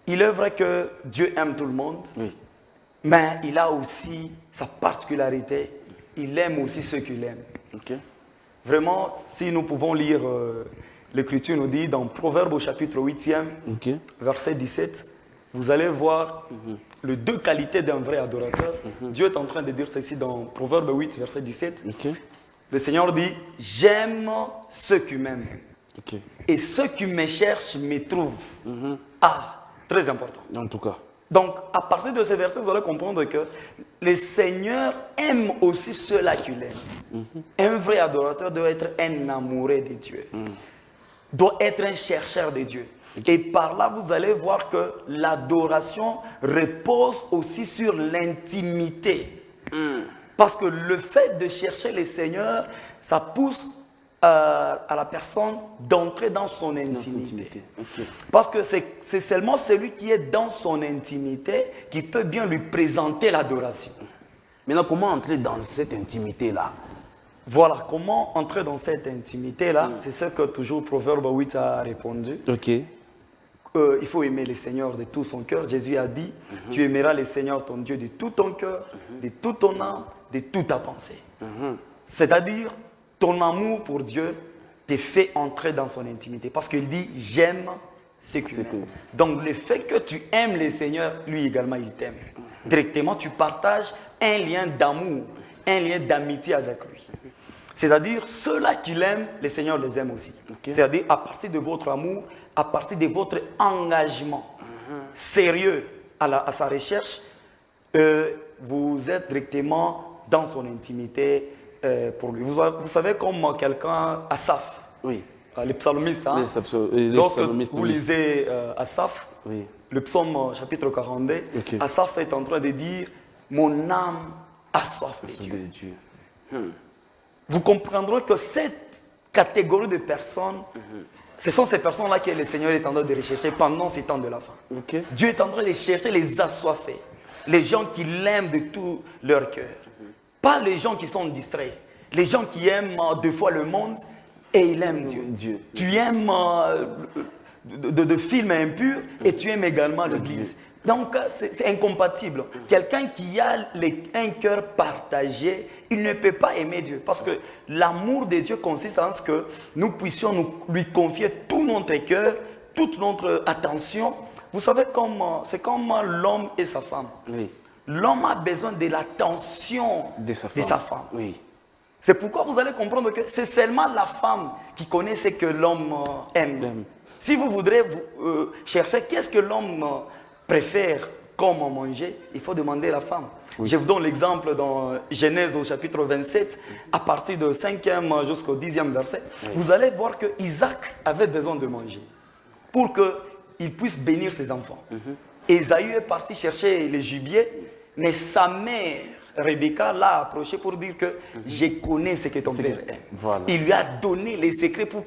il est vrai que Dieu aime tout le monde, Oui. mais il a aussi sa particularité. Il aime aussi ceux qu'il aime. Ok. Vraiment, si nous pouvons lire, l'Écriture nous dit dans Proverbe au chapitre 8e, Ok. verset 17, vous allez voir les deux qualités d'un vrai adorateur. Dieu est en train de dire ceci dans Proverbe 8, verset 17. Ok. Le Seigneur dit, j'aime ceux qui m'aiment. Ok. Et ceux qui me cherchent me trouvent. Ah, très important. En tout cas. Donc, à partir de ce verset, vous allez comprendre que le Seigneur aime aussi ceux-là qu'il aime. Un vrai adorateur doit être un amoureux de Dieu. Doit être un chercheur de Dieu. Et par là, vous allez voir que l'adoration repose aussi sur l'intimité. Parce que le fait de chercher le Seigneur, ça pousse à la personne d'entrer dans son intimité. Ok. Parce que c'est seulement celui qui est dans son intimité qui peut bien lui présenter l'adoration. Maintenant, comment entrer dans cette intimité-là? Voilà, comment entrer dans cette intimité-là, c'est ce que toujours Proverbe 8 a répondu. Ok. Il faut aimer le Seigneur de tout son cœur. Jésus a dit, tu aimeras le Seigneur ton Dieu de tout ton cœur, de toute ton âme, de toute ta pensée. C'est-à-dire, ton amour pour Dieu te fait entrer dans son intimité. Parce qu'il dit, j'aime ce qu'il aime. Donc, le fait que tu aimes le Seigneur, lui également, il t'aime. Directement, tu partages un lien d'amour, un lien d'amitié avec lui. C'est-à-dire, ceux-là qu'il aime, le Seigneur les aime aussi. C'est-à-dire, à partir de votre amour, à partir de votre engagement sérieux à sa recherche, vous êtes directement dans son intimité pour lui. Vous savez, comme quelqu'un, Asaph, Oui. le psalmiste, hein? Les Lorsque psalmistes, vous oui. lisez Asaph, Oui. le psaume chapitre 42, Ok. Asaph est en train de dire « Mon âme a soif de Dieu ». De Dieu. Vous comprendrez que cette catégorie de personnes, ce sont ces personnes-là que le Seigneur est en train de rechercher pendant ces temps de la fin. Ok. Dieu est en train de chercher les assoiffés, les gens qui l'aiment de tout leur cœur. Pas les gens qui sont distraits, les gens qui aiment deux fois le monde et ils aiment Dieu. Tu aimes de films impurs et tu aimes également l'Église. Donc, c'est incompatible. Quelqu'un qui a un cœur partagé, il ne peut pas aimer Dieu. Parce que l'amour de Dieu consiste en ce que nous puissions lui confier tout notre cœur, toute notre attention. Vous savez, c'est comme l'homme et sa femme. Oui. L'homme a besoin de l'attention De sa femme. Oui. C'est pourquoi vous allez comprendre que c'est seulement la femme qui connaît ce que l'homme aime. Si vous voudrez chercher qu'est-ce que l'homme préfère comme manger, il faut demander à la femme. Oui. Je vous donne l'exemple dans Genèse au chapitre 27, à partir du 5e jusqu'au 10e verset. Oui. Vous allez voir que Isaac avait besoin de manger pour qu'il puisse bénir ses enfants. Ésaü est parti chercher le gibier, mais sa mère, Rebecca, l'a approché pour dire que je connais ce que ton père aime. Voilà. Il lui a donné les secrets pour